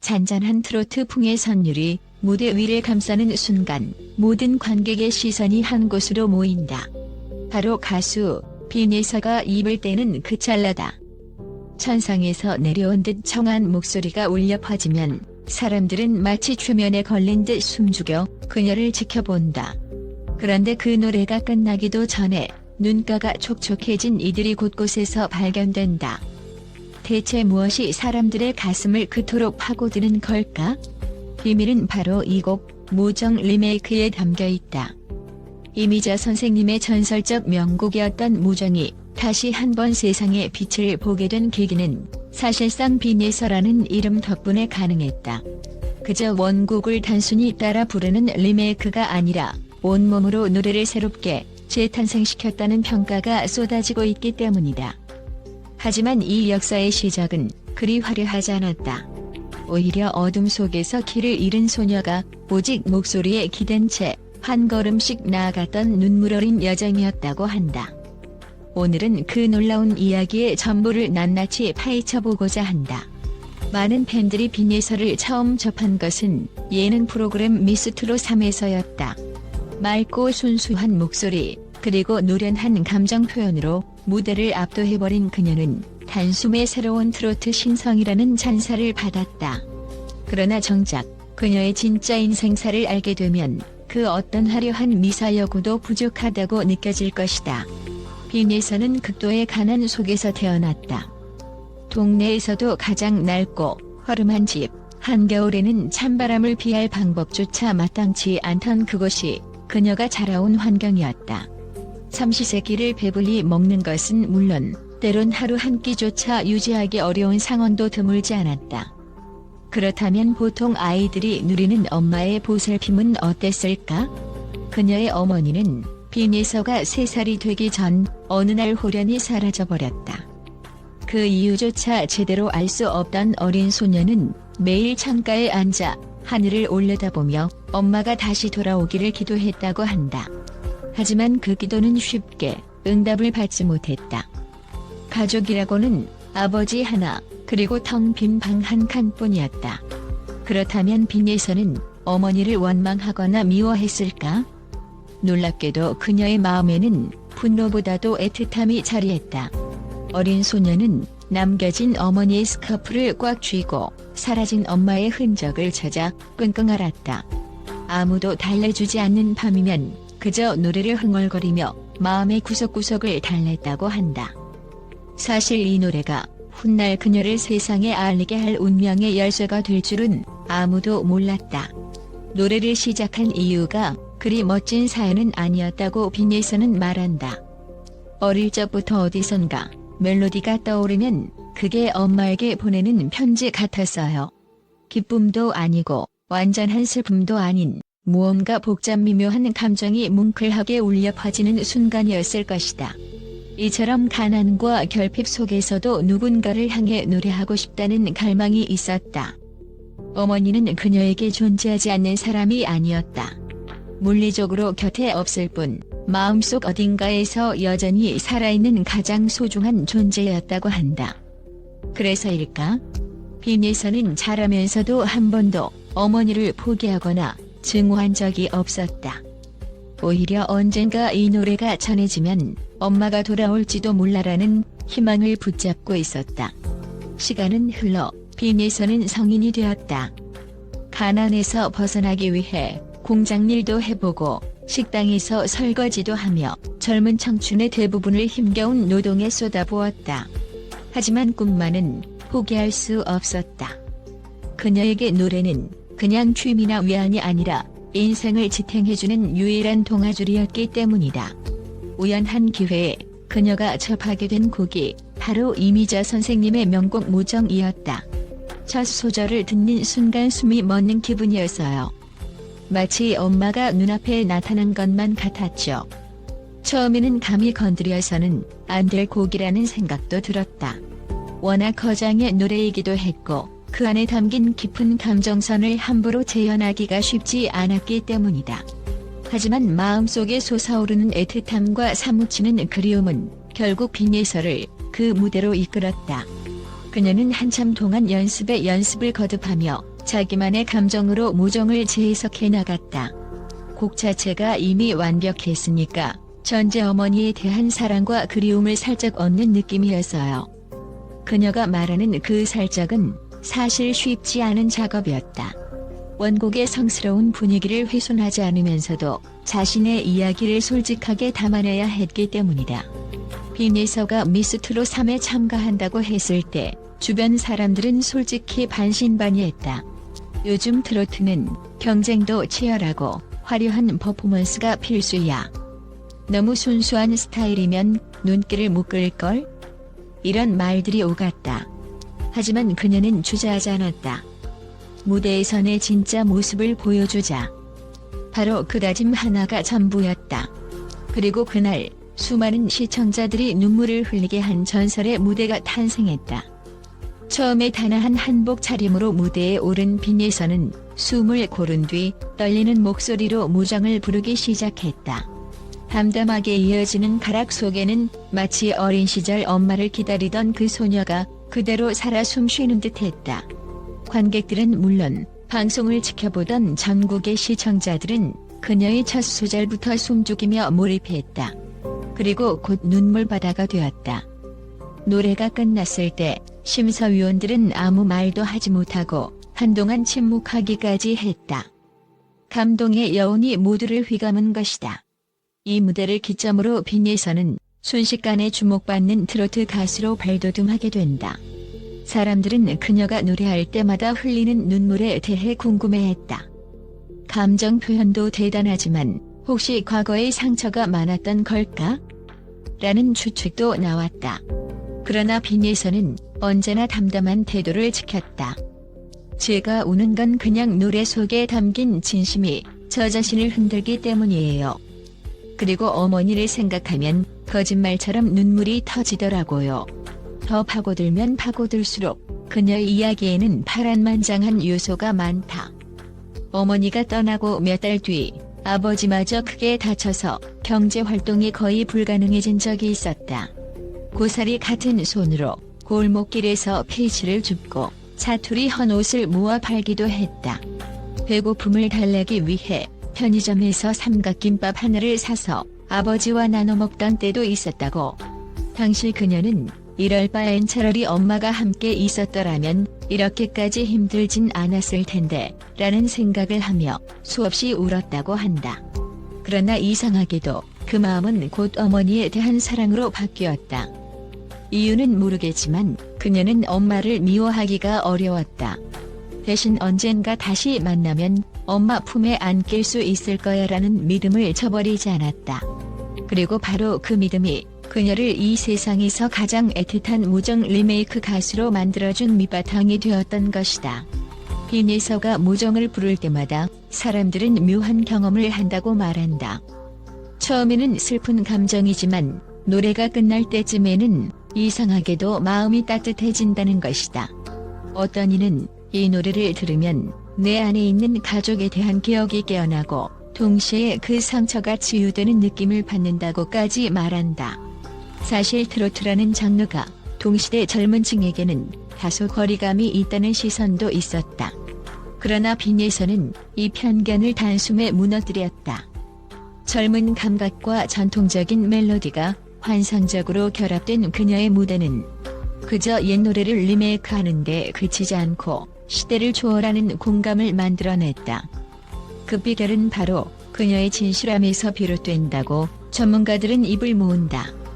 잔잔한 트로트풍의 선율이 무대 위를 감싸는 순간 모든 관객의 시선이 한 곳으로 모인다. 바로 가수 빈예서가 입을 떼는 그 찰나다. 천상에서 내려온 듯 청한 목소리가 울려 퍼지면 사람들은 마치 최면에 걸린 듯 숨죽여 그녀를 지켜본다. 그런데 그 노래가 끝나기도 전에 눈가가 촉촉해진 이들이 곳곳에서 발견된다. 대체 무엇이 사람들의 가슴을 그토록 파고드는 걸까? 비밀은 바로 이 곡 무정 리메이크에 담겨 있다. 이미자 선생님의 전설적 명곡이었던 무정이 다시 한번 세상의 빛을 보게 된 계기는 사실상 빈예서라는 이름 덕분에 가능했다. 그저 원곡을 단순히 따라 부르는 리메이크가 아니라 온몸으로 노래를 새롭게 재탄생시켰다는 평가가 쏟아지고 있기 때문이다. 하지만 이 역사의 시작은 그리 화려하지 않았다. 오히려 어둠 속에서 길을 잃은 소녀가 오직 목소리에 기댄 채 한 걸음씩 나아갔던 눈물 어린 여정이었다고 한다. 오늘은 그 놀라운 이야기의 전부를 낱낱이 파헤쳐보고자 한다. 많은 팬들이 빈예서를 처음 접한 것은 예능 프로그램 미스트롯 3에서였다. 맑고 순수한 목소리, 그리고 노련한 감정 표현으로 무대를 압도해버린 그녀는 단숨에 새로운 트로트 신성이라는 찬사를 받았다. 그러나 정작 그녀의 진짜 인생사를 알게 되면 그 어떤 화려한 미사여구도 부족하다고 느껴질 것이다. 빈예서는 극도의 가난 속에서 태어났다. 동네에서도 가장 낡고 허름한 집, 한겨울에는 찬바람을 피할 방법조차 마땅치 않던 그곳이 그녀가 자라온 환경이었다. 삼시세끼를 배불리 먹는 것은 물론 때론 하루 한 끼조차 유지하기 어려운 상황도 드물지 않았다. 그렇다면 보통 아이들이 누리는 엄마의 보살핌은 어땠을까? 그녀의 어머니는 빈예서가 3살이 되기 전 어느 날 홀연히 사라져버렸다. 그 이유조차 제대로 알 수 없던 어린 소녀는 매일 창가에 앉아 하늘을 올려다보며 엄마가 다시 돌아오기를 기도했다고 한다. 하지만 그 기도는 쉽게 응답을 받지 못했다. 가족이라고는 아버지 하나, 그리고 텅 빈 방 한 칸뿐이었다. 그렇다면 빈예서는 어머니를 원망하거나 미워했을까? 놀랍게도 그녀의 마음에는 분노보다도 애틋함이 자리했다. 어린 소녀는 남겨진 어머니의 스카프를 꽉 쥐고 사라진 엄마의 흔적을 찾아 끙끙 앓았다. 아무도 달래주지 않는 밤이면 그저 노래를 흥얼거리며 마음의 구석구석을 달랬다고 한다. 사실 이 노래가 훗날 그녀를 세상에 알리게 할 운명의 열쇠가 될 줄은 아무도 몰랐다. 노래를 시작한 이유가 그리 멋진 사연은 아니었다고 빈예서는 말한다. 어릴 적부터 어디선가 멜로디가 떠오르면 그게 엄마에게 보내는 편지 같았어요. 기쁨도 아니고 완전한 슬픔도 아닌 무언가 복잡 미묘한 감정이 뭉클하게 울려 퍼지는 순간이었을 것이다. 이처럼 가난과 결핍 속에서도 누군가를 향해 노래하고 싶다는 갈망이 있었다. 어머니는 그녀에게 존재하지 않는 사람이 아니었다. 물리적으로 곁에 없을 뿐 마음속 어딘가에서 여전히 살아있는 가장 소중한 존재였다고 한다. 그래서일까? 빈예서는 자라면서도 한 번도 어머니를 포기하거나 증오한 적이 없었다. 오히려 언젠가 이 노래가 전해지면 엄마가 돌아올지도 몰라라는 희망을 붙잡고 있었다. 시간은 흘러 빈예서는 성인이 되었다. 가난에서 벗어나기 위해 공장일도 해보고 식당에서 설거지도 하며 젊은 청춘의 대부분을 힘겨운 노동에 쏟아부었다. 하지만 꿈만은 포기할 수 없었다. 그녀에게 노래는 그냥 취미나 위안이 아니라 인생을 지탱해주는 유일한 동아줄이었기 때문이다. 우연한 기회에 그녀가 접하게 된 곡이 바로 이미자 선생님의 명곡 무정이었다. 첫 소절을 듣는 순간 숨이 멎는 기분이었어요. 마치 엄마가 눈앞에 나타난 것만 같았죠. 처음에는 감히 건드려서는 안 될 곡이라는 생각도 들었다. 워낙 거장의 노래이기도 했고 그 안에 담긴 깊은 감정선을 함부로 재현하기가 쉽지 않았기 때문이다. 하지만 마음속에 솟아오르는 애틋함과 사무치는 그리움은 결국 빈예서를 그 무대로 이끌었다. 그녀는 한참 동안 연습에 연습을 거듭하며 자기만의 감정으로 무정을 재해석해 나갔다. 곡 자체가 이미 완벽했으니까 전재 어머니에 대한 사랑과 그리움을 살짝 얻는 느낌이었어요. 그녀가 말하는 그 살짝은 사실 쉽지 않은 작업이었다. 원곡의 성스러운 분위기를 훼손하지 않으면서도 자신의 이야기를 솔직하게 담아내야 했기 때문이다. 빈예서가 미스트롯 3에 참가한다고 했을 때 주변 사람들은 솔직히 반신반의했다. 요즘 트로트는 경쟁도 치열하고 화려한 퍼포먼스가 필수야. 너무 순수한 스타일이면 눈길을 못 끌걸? 이런 말들이 오갔다. 하지만 그녀는 주저하지 않았다. 무대에서 내 진짜 모습을 보여주자. 바로 그 다짐 하나가 전부였다. 그리고 그날 수많은 시청자들이 눈물을 흘리게 한 전설의 무대가 탄생했다. 처음에 단아한 한복 차림으로 무대에 오른 빈예서는 숨을 고른 뒤 떨리는 목소리로 무정을 부르기 시작했다. 담담하게 이어지는 가락 속에는 마치 어린 시절 엄마를 기다리던 그 소녀가 그대로 살아 숨쉬는 듯했다. 관객들은 물론 방송을 지켜보던 전국의 시청자들은 그녀의 첫 소절부터 숨죽이며 몰입했다. 그리고 곧 눈물바다가 되었다. 노래가 끝났을 때 심사위원들은 아무 말도 하지 못하고 한동안 침묵하기까지 했다. 감동의 여운이 모두를 휘감은 것이다. 이 무대를 기점으로 빈예서는 순식간에 주목받는 트로트 가수로 발돋움하게 된다. 사람들은 그녀가 노래할 때마다 흘리는 눈물에 대해 궁금해했다. 감정 표현도 대단하지만 혹시 과거에 상처가 많았던 걸까? 라는 추측도 나왔다. 그러나 빈예서는 언제나 담담한 태도를 지켰다. 제가 우는 건 그냥 노래 속에 담긴 진심이 저 자신을 흔들기 때문이에요. 그리고 어머니를 생각하면 거짓말처럼 눈물이 터지더라고요. 더 파고들면 파고들수록 그녀의 이야기에는 파란만장한 요소가 많다. 어머니가 떠나고 몇 달 뒤 아버지마저 크게 다쳐서 경제활동이 거의 불가능해진 적이 있었다. 고사리 같은 손으로 골목길에서 필치를 줍고 사투리 헌 옷을 모아 팔기도 했다. 배고픔을 달래기 위해 편의점에서 삼각김밥 하나를 사서 아버지와 나눠 먹던 때도 있었다고. 당시 그녀는 이럴 바엔 차라리 엄마가 함께 있었더라면 이렇게까지 힘들진 않았을 텐데 라는 생각을 하며 수없이 울었다고 한다. 그러나 이상하게도 그 마음은 곧 어머니에 대한 사랑으로 바뀌었다. 이유는 모르겠지만 그녀는 엄마를 미워하기가 어려웠다. 대신 언젠가 다시 만나면 엄마 품에 안길 수 있을 거야 라는 믿음을 저버리지 않았다. 그리고 바로 그 믿음이 그녀를 이 세상에서 가장 애틋한 무정 리메이크 가수로 만들어준 밑바탕이 되었던 것이다. 빈예서가 무정을 부를 때마다 사람들은 묘한 경험을 한다고 말한다. 처음에는 슬픈 감정이지만 노래가 끝날 때쯤에는 이상하게도 마음이 따뜻해진다는 것이다. 어떤 이는 이 노래를 들으면 내 안에 있는 가족에 대한 기억이 깨어나고 동시에 그 상처가 치유되는 느낌을 받는다고까지 말한다. 사실 트로트라는 장르가 동시대 젊은 층에게는 다소 거리감이 있다는 시선도 있었다. 그러나 빈예서는 이 편견을 단숨에 무너뜨렸다. 젊은 감각과 전통적인 멜로디가 환상적으로 결합된 그녀의 무대는 그저 옛 노래를 리메이크하는데 그치지 않고 시대를 초월하는 공감을 만들어냈다. 그 비결은 바로 그녀의 진실함에서 비롯된다고 전문가들은 입을 모은다.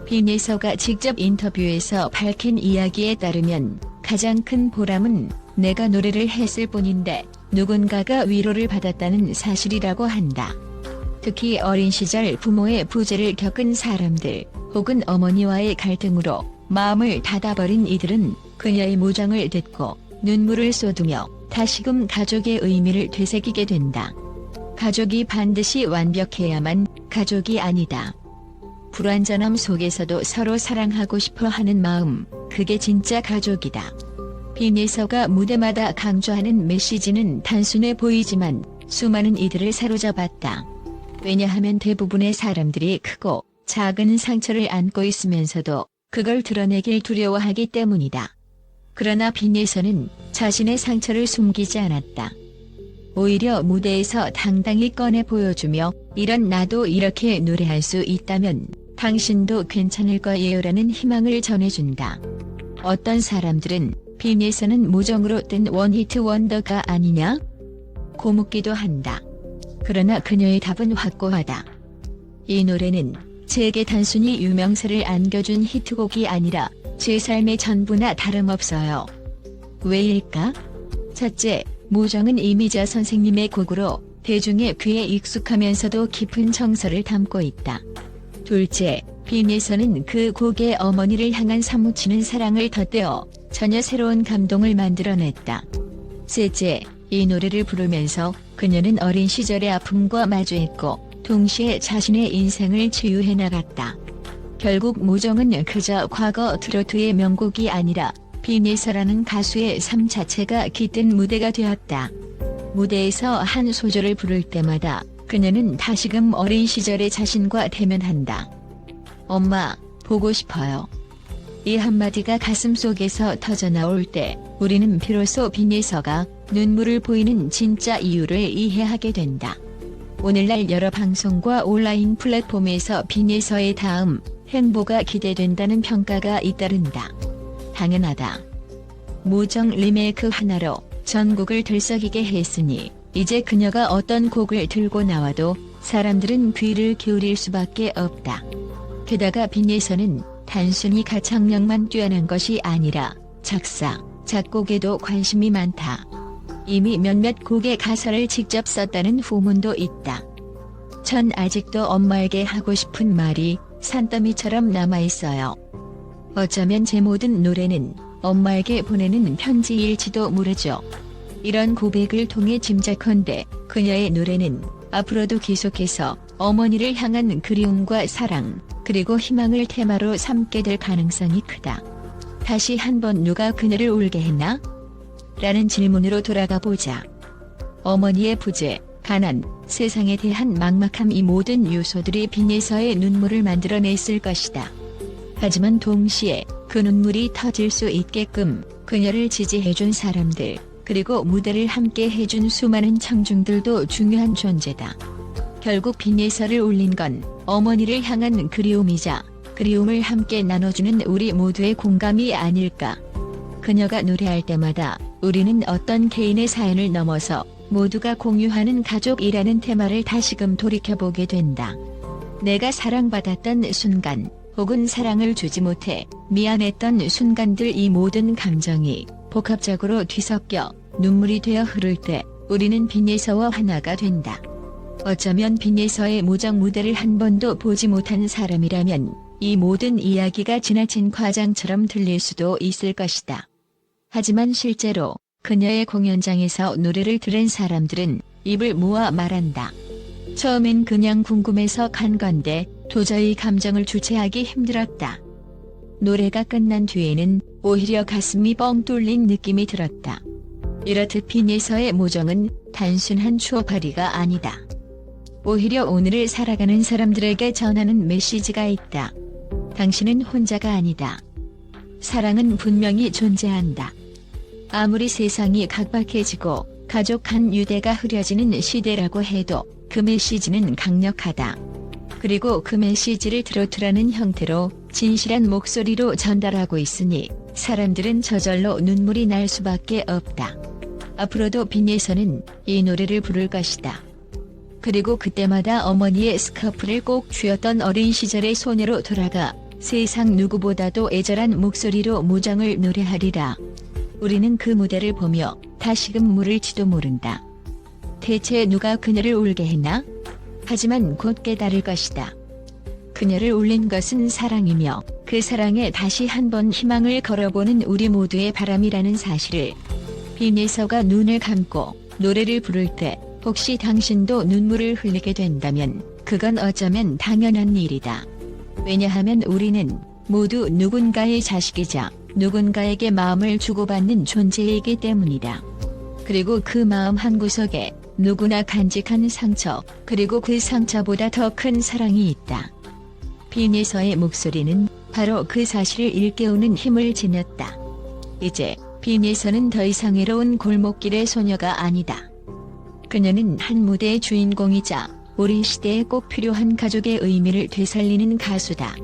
빈예서가 직접 인터뷰에서 밝힌 이야기에 따르면 가장 큰 보람은 내가 노래를 했을 뿐인데 누군가가 위로를 받았다는 사실이라고 한다. 특히 어린 시절 부모의 부재를 겪은 사람들 혹은 어머니와의 갈등으로 마음을 닫아버린 이들은 그녀의 무정을 듣고 눈물을 쏟으며 다시금 가족의 의미를 되새기게 된다. 가족이 반드시 완벽해야만 가족이 아니다. 불완전함 속에서도 서로 사랑하고 싶어 하는 마음, 그게 진짜 가족이다. 빈예서가 무대마다 강조하는 메시지는 단순해 보이지만 수많은 이들을 사로잡았다. 왜냐하면 대부분의 사람들이 크고 작은 상처를 안고 있으면서도 그걸 드러내길 두려워하기 때문이다. 그러나 빈예서는 자신의 상처를 숨기지 않았다. 오히려 무대에서 당당히 꺼내 보여주며 이런 나도 이렇게 노래할 수 있다면 당신도 괜찮을 거예요라는 희망을 전해준다. 어떤 사람들은 빈예서는 무정으로 뜬 원히트 원더가 아니냐? 고 묻기도 한다. 그러나 그녀의 답은 확고하다. 이 노래는 제게 단순히 유명세를 안겨준 히트곡이 아니라 제 삶의 전부나 다름없어요. 왜일까? 첫째, 무정은 이미자 선생님의 곡으로 대중의 귀에 익숙하면서도 깊은 정서를 담고 있다. 둘째, 빈예서는 그 곡에 어머니를 향한 사무치는 사랑을 덧대어 전혀 새로운 감동을 만들어냈다. 셋째, 이 노래를 부르면서 그녀는 어린 시절의 아픔과 마주했고 동시에 자신의 인생을 치유해 나갔다. 결국 무정은 그저 과거 트로트의 명곡이 아니라 빈예서라는 가수의 삶 자체가 깃든 무대가 되었다. 무대에서 한 소절을 부를 때마다 그녀는 다시금 어린 시절의 자신과 대면한다. 엄마, 보고 싶어요. 이 한마디가 가슴속에서 터져나올 때 우리는 비로소 빈예서가 눈물을 보이는 진짜 이유를 이해하게 된다. 오늘날 여러 방송과 온라인 플랫폼에서 빈예서의 다음 행보가 기대된다는 평가가 잇따른다. 당연하다. 무정 리메이크 하나로 전국을 들썩이게 했으니 이제 그녀가 어떤 곡을 들고 나와도 사람들은 귀를 기울일 수밖에 없다. 게다가 빈예서는 단순히 가창력만 뛰어난 것이 아니라 작사, 작곡에도 관심이 많다. 이미 몇몇 곡의 가사를 직접 썼다는 후문도 있다. 전 아직도 엄마에게 하고 싶은 말이 산더미처럼 남아있어요. 어쩌면 제 모든 노래는 엄마에게 보내는 편지일지도 모르죠. 이런 고백을 통해 짐작컨대 그녀의 노래는 앞으로도 계속해서 어머니를 향한 그리움과 사랑, 그리고 희망을 테마로 삼게 될 가능성이 크다. 다시 한번 누가 그녀를 울게 했나? 라는 질문으로 돌아가 보자. 어머니의 부재, 가난, 세상에 대한 막막함 이 모든 요소들이 빈예서의 눈물을 만들어냈을 것이다. 하지만 동시에 그 눈물이 터질 수 있게끔 그녀를 지지해준 사람들, 그리고 무대를 함께 해준 수많은 청중들도 중요한 존재다. 결국 빈예서를 울린 건 어머니를 향한 그리움이자 그리움을 함께 나눠주는 우리 모두의 공감이 아닐까. 그녀가 노래할 때마다 우리는 어떤 개인의 사연을 넘어서 모두가 공유하는 가족이라는 테마를 다시금 돌이켜보게 된다. 내가 사랑받았던 순간, 혹은 사랑을 주지 못해 미안했던 순간들 이 모든 감정이 복합적으로 뒤섞여 눈물이 되어 흐를 때 우리는 빈예서와 하나가 된다. 어쩌면 빈예서의 무정 무대를 한 번도 보지 못한 사람이라면 이 모든 이야기가 지나친 과장처럼 들릴 수도 있을 것이다. 하지만 실제로 그녀의 공연장에서 노래를 들은 사람들은 입을 모아 말한다. 처음엔 그냥 궁금해서 간 건데 도저히 감정을 주체하기 힘들었다. 노래가 끝난 뒤에는 오히려 가슴이 뻥 뚫린 느낌이 들었다. 이렇듯 빈예서의 무정은 단순한 추억팔이가 아니다. 오히려 오늘을 살아가는 사람들에게 전하는 메시지가 있다. 당신은 혼자가 아니다. 사랑은 분명히 존재한다. 아무리 세상이 각박해지고 가족 한 유대가 흐려지는 시대라고 해도 그 메시지는 강력하다. 그리고 그 메시지를 트로트라는 형태로 진실한 목소리로 전달하고 있으니 사람들은 저절로 눈물이 날 수밖에 없다. 앞으로도 빈예서는 이 노래를 부를 것이다. 그리고 그때마다 어머니의 스카프를 꼭 쥐었던 어린 시절의 소녀로 돌아가 세상 누구보다도 애절한 목소리로 무정을 노래하리라. 우리는 그 무대를 보며 다시금 물을지도 모른다. 대체 누가 그녀를 울게 했나? 하지만 곧 깨달을 것이다. 그녀를 울린 것은 사랑이며 그 사랑에 다시 한번 희망을 걸어보는 우리 모두의 바람이라는 사실을. 빈예서가 눈을 감고 노래를 부를 때 혹시 당신도 눈물을 흘리게 된다면 그건 어쩌면 당연한 일이다. 왜냐하면 우리는 모두 누군가의 자식이자 누군가에게 마음을 주고받는 존재이기 때문이다. 그리고 그 마음 한구석에 누구나 간직한 상처, 그리고 그 상처보다 더 큰 사랑이 있다. 빈예서의 목소리는 바로 그 사실을 일깨우는 힘을 지녔다. 이제 빈예서는 더 이상 외로운 골목길의 소녀가 아니다. 그녀는 한 무대의 주인공이자 우리 시대에 꼭 필요한 가족의 의미를 되살리는 가수다.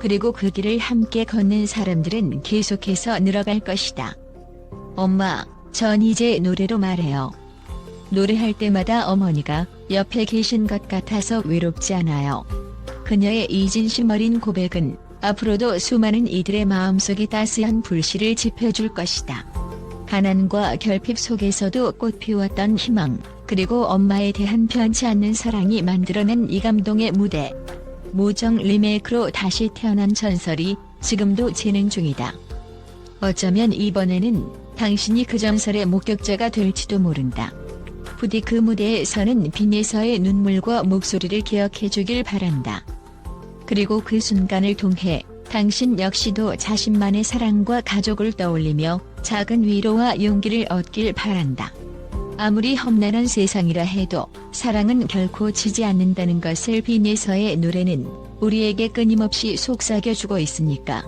그리고 그 길을 함께 걷는 사람들은 계속해서 늘어갈 것이다. 엄마, 전 이제 노래로 말해요. 노래할 때마다 어머니가 옆에 계신 것 같아서 외롭지 않아요. 그녀의 이 진심 어린 고백은 앞으로도 수많은 이들의 마음속에 따스한 불씨를 지펴줄 것이다. 가난과 결핍 속에서도 꽃 피웠던 희망, 그리고 엄마에 대한 변치 않는 사랑이 만들어낸 이 감동의 무대. 모정 리메이크로 다시 태어난 전설이 지금도 진행 중이다. 어쩌면 이번에는 당신이 그 전설의 목격자가 될지도 모른다. 부디 그 무대에 서는 빈예서의 눈물과 목소리를 기억해주길 바란다. 그리고 그 순간을 통해 당신 역시도 자신만의 사랑과 가족을 떠올리며 작은 위로와 용기를 얻길 바란다. 아무리 험난한 세상이라 해도 사랑은 결코 지지 않는다는 것을 빈예서의 노래는 우리에게 끊임없이 속삭여주고 있으니까.